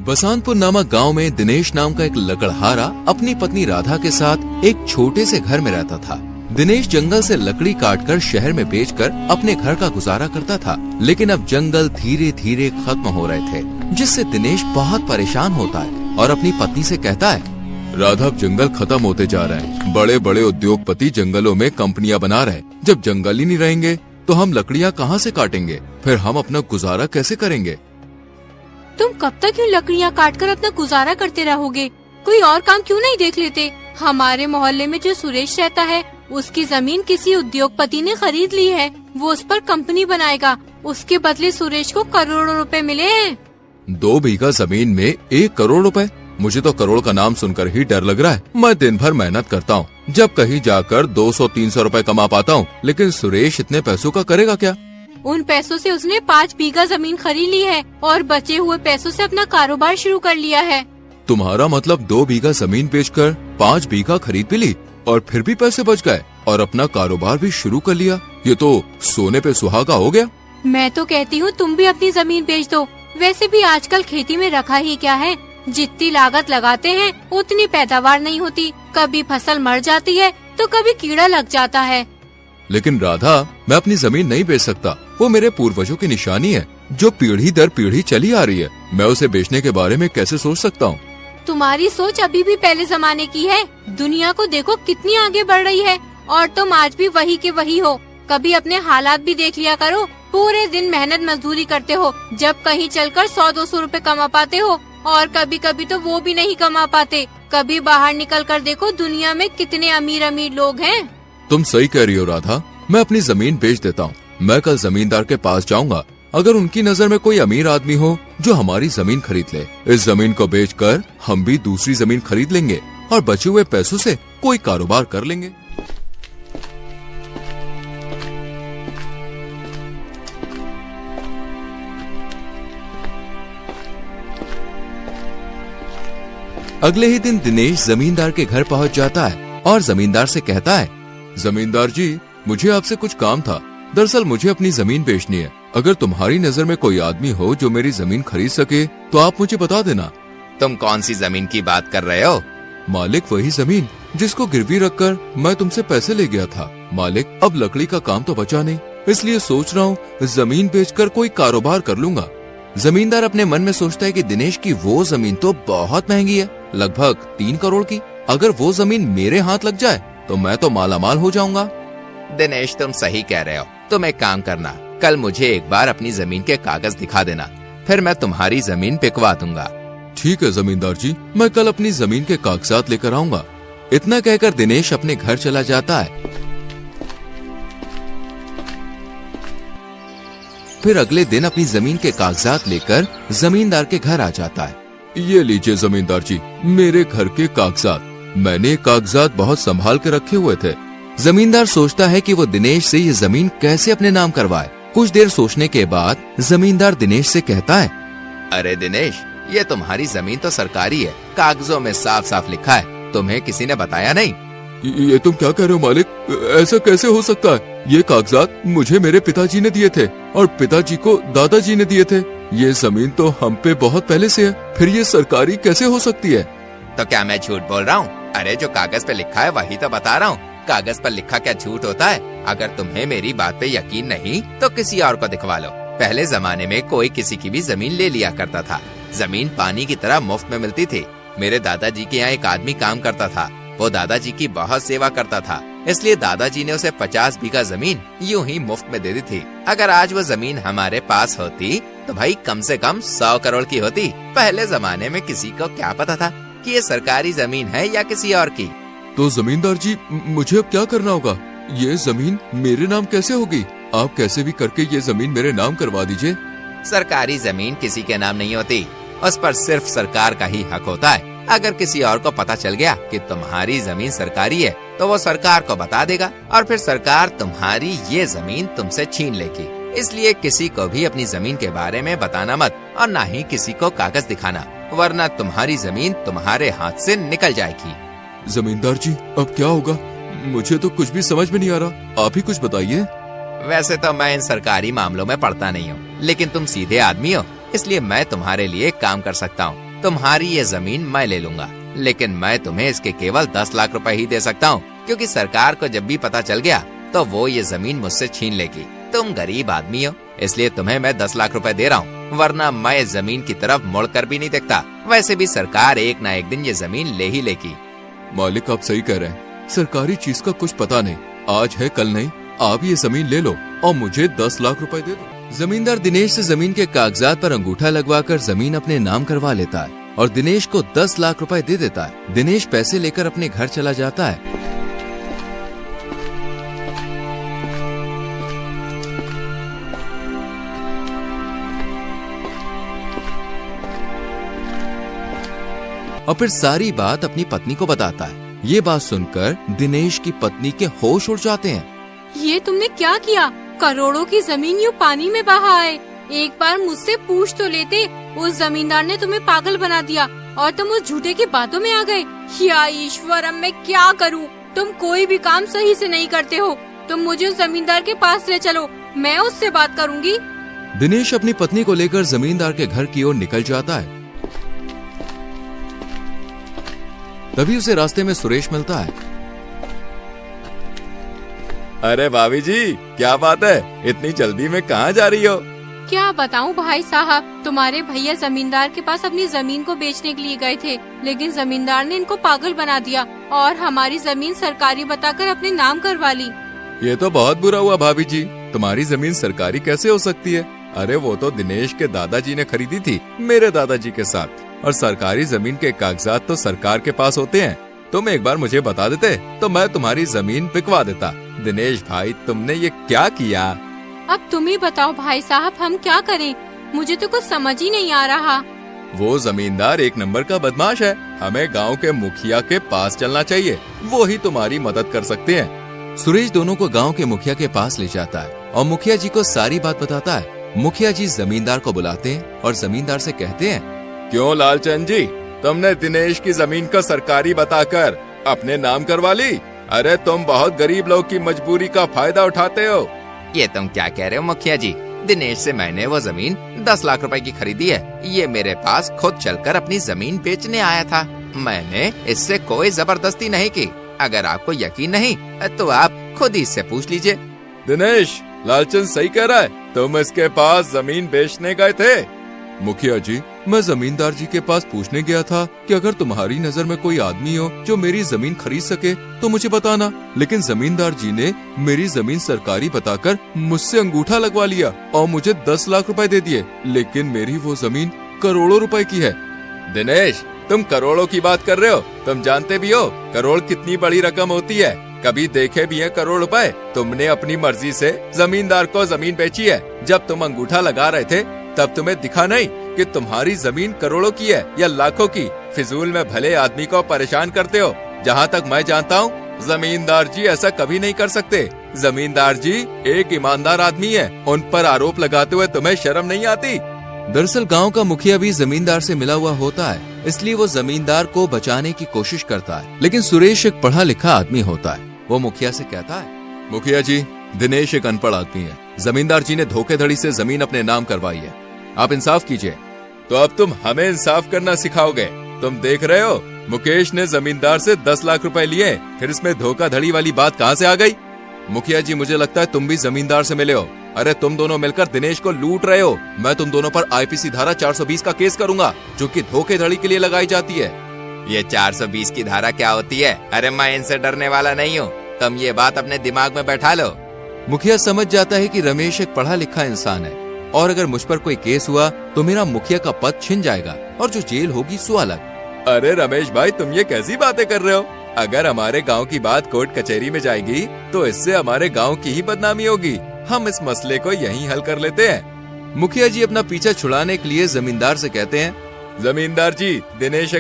बसंतपुर नामक गांव में दिनेश नाम का एक लकड़हारा अपनी पत्नी राधा के साथ एक छोटे से घर में रहता था। दिनेश जंगल से लकड़ी काटकर शहर में बेचकर अपने घर का गुजारा करता था, लेकिन अब जंगल धीरे धीरे खत्म हो रहे थे, जिससे दिनेश बहुत परेशान होता है और अपनी पत्नी से कहता है, राधा अब जंगल खत्म होते जा रहे हैं। बड़े बड़े उद्योगपति जंगलों में कंपनियां बना रहे हैं। जब जंगल ही नहीं रहेंगे तो हम लकड़ियां कहाँ से काटेंगे? फिर हम अपना गुजारा कैसे करेंगे? तुम कब तक यूँ लकड़ियाँ काटकर अपना गुजारा करते रहोगे? कोई और काम क्यों नहीं देख लेते? हमारे मोहल्ले में जो सुरेश रहता है, उसकी जमीन किसी उद्योगपति ने खरीद ली है। वो उस पर कंपनी बनाएगा। उसके बदले सुरेश को करोड़ों रुपए मिले हैं। 2 बीघा जमीन में 1 करोड़ रुपए? मुझे तो करोड़ का नाम सुनकर ही डर लग रहा है। मैं दिन भर मेहनत करता हूँ, जब कहीं जाकर 200-300 रुपए कमा पाता हूँ, लेकिन सुरेश इतने पैसों का करेगा क्या? उन पैसों से उसने 5 बीघा जमीन खरीद ली है और बचे हुए पैसों से अपना कारोबार शुरू कर लिया है। तुम्हारा मतलब 2 बीघा जमीन बेचकर 5 बीघा खरीद भी ली और फिर भी पैसे बच गए और अपना कारोबार भी शुरू कर लिया? ये तो सोने पे सुहागा हो गया। मैं तो कहती हूँ तुम भी अपनी जमीन बेच दो। वैसे भी आजकल खेती में रखा ही क्या है, जितनी लागत लगाते हैं उतनी पैदावार नहीं होती। कभी फसल मर जाती है तो कभी कीड़ा लग जाता है। लेकिन राधा, मैं अपनी जमीन नहीं बेच सकता। वो मेरे पूर्वजों की निशानी है, जो पीढ़ी दर पीढ़ी चली आ रही है। मैं उसे बेचने के बारे में कैसे सोच सकता हूँ? तुम्हारी सोच अभी भी पहले जमाने की है। दुनिया को देखो कितनी आगे बढ़ रही है और तुम आज भी वही के वही हो। कभी अपने हालात भी देख लिया करो। पूरे दिन मेहनत मजदूरी करते हो, जब कहीं चलकर 100-200 रुपए कमा पाते हो, और कभी कभी तो वो भी नहीं कमा पाते। कभी बाहर निकल कर देखो, दुनिया में कितने अमीर अमीर लोग हैं। तुम सही कह रही हो राधा, मैं अपनी जमीन बेच देता हूँ। मैं कल जमींदार के पास जाऊंगा। अगर उनकी नजर में कोई अमीर आदमी हो जो हमारी जमीन खरीद ले, इस जमीन को बेचकर हम भी दूसरी जमीन खरीद लेंगे और बचे हुए पैसों से कोई कारोबार कर लेंगे। अगले ही दिन दिनेश जमींदार के घर पहुंच जाता है और जमींदार से कहता है, जमींदार जी, मुझे आपसे कुछ काम था। दरअसल मुझे अपनी जमीन बेचनी है। अगर तुम्हारी नजर में कोई आदमी हो जो मेरी जमीन खरीद सके तो आप मुझे बता देना। तुम कौन सी जमीन की बात कर रहे हो? मालिक, वही जमीन जिसको गिरवी रखकर मैं तुमसे पैसे ले गया था। मालिक, अब लकड़ी का काम तो बचा नहीं, इसलिए सोच रहा हूँ जमीन बेचकर कोई कारोबार कर लूंगा। जमींदार अपने मन में सोचता है कि दिनेश की वो जमीन तो बहुत महंगी है, लगभग 3 करोड़ की। अगर वो जमीन मेरे हाथ लग जाए तो मैं तो मालामाल हो जाऊंगा। दिनेश, तुम सही कह रहे हो। तुम एक काम करना, कल मुझे एक बार अपनी जमीन के कागज दिखा देना, फिर मैं तुम्हारी जमीन बिकवा दूंगा। ठीक है जमींदार जी, मैं कल अपनी जमीन के कागजात लेकर आऊंगा। इतना कहकर दिनेश अपने घर चला जाता है। फिर अगले दिन अपनी जमीन के कागजात लेकर जमींदार के घर आ जाता है। ये लीजिए जमींदार जी, मेरे घर के कागजात। मैंने कागजात बहुत संभाल के रखे हुए थे। जमींदार सोचता है कि वो दिनेश से ये जमीन कैसे अपने नाम करवाए। कुछ देर सोचने के बाद जमींदार दिनेश से कहता है, अरे दिनेश, ये तुम्हारी जमीन तो सरकारी है, कागजों में साफ साफ लिखा है। तुम्हें किसी ने बताया नहीं? ये तुम क्या कह रहे हो मालिक? ऐसा कैसे हो सकता है? ये कागजात मुझे मेरे पिताजी ने दिए थे और पिताजी को दादाजी ने दिए थे। ये जमीन तो हम पे बहुत पहले से है, फिर ये सरकारी कैसे हो सकती है? तो क्या मैं झूठ बोल रहा हूँ? अरे जो कागज पे लिखा है वही तो बता रहा हूँ। कागज पर लिखा क्या झूठ होता है? अगर तुम्हें मेरी बात पे यकीन नहीं तो किसी और को दिखवा लो। पहले जमाने में कोई किसी की भी जमीन ले लिया करता था। जमीन पानी की तरह मुफ्त में मिलती थी। मेरे दादाजी के यहाँ एक आदमी काम करता था। वो दादाजी की बहुत सेवा करता था, इसलिए दादाजी ने उसे 50 बीघा जमीन यूं ही मुफ्त में दे दी थी। अगर आज वो जमीन हमारे पास होती तो भाई कम से कम 100 करोड़ की होती। पहले जमाने में किसी को क्या पता था कि ये सरकारी जमीन है या किसी और की। तो जमींदार जी, मुझे अब क्या करना होगा? ये जमीन मेरे नाम कैसे होगी? आप कैसे भी करके ये जमीन मेरे नाम करवा दीजिए। सरकारी जमीन किसी के नाम नहीं होती, उस पर सिर्फ सरकार का ही हक होता है। अगर किसी और को पता चल गया कि तुम्हारी जमीन सरकारी है तो वो सरकार को बता देगा और फिर सरकार तुम्हारी ये जमीन तुमसे छीन लेगी। इसलिए किसी को भी अपनी जमीन के बारे में बताना मत और ना ही किसी को कागज दिखाना, वरना तुम्हारी जमीन तुम्हारे हाथ से निकल जाएगी। जमींदार जी, अब क्या होगा? मुझे तो कुछ भी समझ में नहीं आ रहा, आप ही कुछ बताइए। वैसे तो मैं इन सरकारी मामलों में पड़ता नहीं हूँ, लेकिन तुम सीधे आदमी हो, इसलिए मैं तुम्हारे लिए एक काम कर सकता हूँ। तुम्हारी ये जमीन मैं ले लूंगा, लेकिन मैं तुम्हें इसके केवल 10 लाख रुपए ही दे सकता हूँ, क्योंकि सरकार को जब भी पता चल गया तो वो ये जमीन मुझसे छीन लेगी। तुम गरीब आदमी हो, इसलिए तुम्हें मैं 10 लाख रुपए दे रहा हूँ, वरना मैं इस जमीन की तरफ मुड़कर भी नहीं देखता। वैसे भी सरकार एक ना एक दिन ये जमीन ले ही लेगी। मालिक आप सही कह रहे हैं, सरकारी चीज का कुछ पता नहीं, आज है कल नहीं, आप ये जमीन ले लो और मुझे 10 लाख रुपए दे दो। जमींदार दिनेश से जमीन के कागजात पर अंगूठा लगवाकर जमीन अपने नाम करवा लेता है और दिनेश को 10 लाख रुपए दे देता है। दिनेश पैसे लेकर अपने घर चला जाता है। और फिर सारी बात अपनी पत्नी को बताता है। ये बात सुनकर दिनेश की पत्नी के होश उड़ जाते हैं। ये तुमने क्या किया? करोड़ों की जमीन यूँ पानी में बहा है। एक बार मुझसे पूछ तो लेते। उस जमींदार ने तुम्हें पागल बना दिया और तुम उस झूठे की बातों में आ गए। या ईश्वर, अब मैं क्या करूं? तुम कोई भी काम सही से नहीं करते हो। तुम मुझे उस जमींदार के पास ले चलो, मैं उससे बात करूंगी। दिनेश अपनी पत्नी को लेकर जमींदार के घर की ओर निकल जाता है। तभी उसे रास्ते में सुरेश मिलता है। अरे भाभी जी, क्या बात है, इतनी जल्दी में कहाँ जा रही हो? क्या बताऊं भाई साहब, तुम्हारे भैया जमींदार के पास अपनी जमीन को बेचने के लिए गए थे, लेकिन जमींदार ने इनको पागल बना दिया और हमारी जमीन सरकारी बताकर अपने नाम करवा ली। ये तो बहुत बुरा हुआ भाभी जी, तुम्हारी जमीन सरकारी कैसे हो सकती है? अरे वो तो दिनेश के दादाजी ने खरीदी थी मेरे दादाजी के साथ, और सरकारी जमीन के कागजात तो सरकार के पास होते हैं। तुम एक बार मुझे बता देते तो मैं तुम्हारी जमीन बिकवा देता। दिनेश भाई, तुमने ये क्या किया? अब तुम ही बताओ भाई साहब, हम क्या करें? मुझे तो कुछ समझ ही नहीं आ रहा। वो जमींदार एक नंबर का बदमाश है। हमें गांव के मुखिया के पास चलना चाहिए, वो ही तुम्हारी मदद कर सकते हैं। सुरेश दोनों को गांव के मुखिया के पास ले जाता है और मुखिया जी को सारी बात बताता है। मुखिया जी जमींदार को बुलाते हैं और जमींदार से कहते हैं, क्यों लालचंद जी, तुमने दिनेश की जमीन को सरकारी बताकर अपने नाम करवा ली? अरे तुम बहुत गरीब लोग की मजबूरी का फायदा उठाते हो। ये तुम क्या कह रहे हो मुखिया जी? दिनेश से मैंने वो जमीन 10 लाख रुपए की खरीदी है। ये मेरे पास खुद चलकर अपनी जमीन बेचने आया था। मैंने इससे कोई जबरदस्ती नहीं की। अगर आपको यकीन नहीं तो आप खुद ही इससे पूछ लीजिए। दिनेश, लालचंद सही कह रहा है, तुम इसके पास जमीन बेचने गए थे। मुखिया जी, मैं जमींदार जी के पास पूछने गया था कि अगर तुम्हारी नजर में कोई आदमी हो जो मेरी जमीन खरीद सके तो मुझे बताना, लेकिन जमींदार जी ने मेरी जमीन सरकारी बताकर मुझसे अंगूठा लगवा लिया और मुझे 10 लाख रुपए दे दिए, लेकिन मेरी वो जमीन करोड़ों रुपए की है। दिनेश, तुम करोड़ों की बात कर रहे हो, तुम जानते भी हो करोड़ कितनी बड़ी रकम होती है। कभी देखे भी है करोड़ रुपए? तुमने अपनी मर्जी से जमींदार को जमीन बेची है। जब तुम अंगूठा लगा रहे थे तब तुम्हें दिखा नहीं कि तुम्हारी जमीन करोड़ों की है या लाखों की? फिजूल में भले आदमी को परेशान करते हो। जहाँ तक मैं जानता हूँ, जमींदार जी ऐसा कभी नहीं कर सकते। जमींदार जी एक ईमानदार आदमी है, उन पर आरोप लगाते हुए तुम्हें शर्म नहीं आती? दरअसल गांव का मुखिया भी जमींदार से मिला हुआ होता है, इसलिए वो जमींदार को बचाने की कोशिश करता है। लेकिन सुरेश एक पढ़ा लिखा आदमी होता है। वो मुखिया से कहता है, मुखिया जी, दिनेश एक अनपढ़ आदमी है। जमींदार जी ने धोखेधड़ी से जमीन अपने नाम करवाई है, आप इंसाफ कीजिए। तो अब तुम हमें इंसाफ करना सिखाओगे? तुम देख रहे हो मुकेश ने जमींदार से 10 लाख रुपए लिए, फिर इसमें धोखाधड़ी वाली बात कहाँ से आ गई? मुखिया जी, मुझे लगता है तुम भी जमींदार से मिले हो। अरे तुम दोनों मिलकर दिनेश को लूट रहे हो। मैं तुम दोनों पर आईपीसी धारा 420 का केस करूंगा, जो कि धोखेधड़ी के लिए लगाई जाती है। ये 420 की धारा क्या होती है? अरे मैं इनसे डरने वाला नहीं हूँ, तुम ये बात अपने दिमाग में बैठा लो। मुखिया समझ जाता है कि रमेश एक पढ़ा लिखा इंसान है और अगर मुझ पर कोई केस हुआ तो मेरा मुखिया का पद छिन जाएगा और जो जेल होगी सो अलग। अरे रमेश भाई, तुम ये कैसी बातें कर रहे हो? अगर हमारे गांव की बात कोर्ट कचहरी में जाएगी तो इससे हमारे गांव की ही बदनामी होगी। हम इस मसले को यहीं हल कर लेते हैं। मुखिया जी अपना पीछा छुड़ाने के लिए जमींदार से कहते हैं, जमींदार जी, दिनेश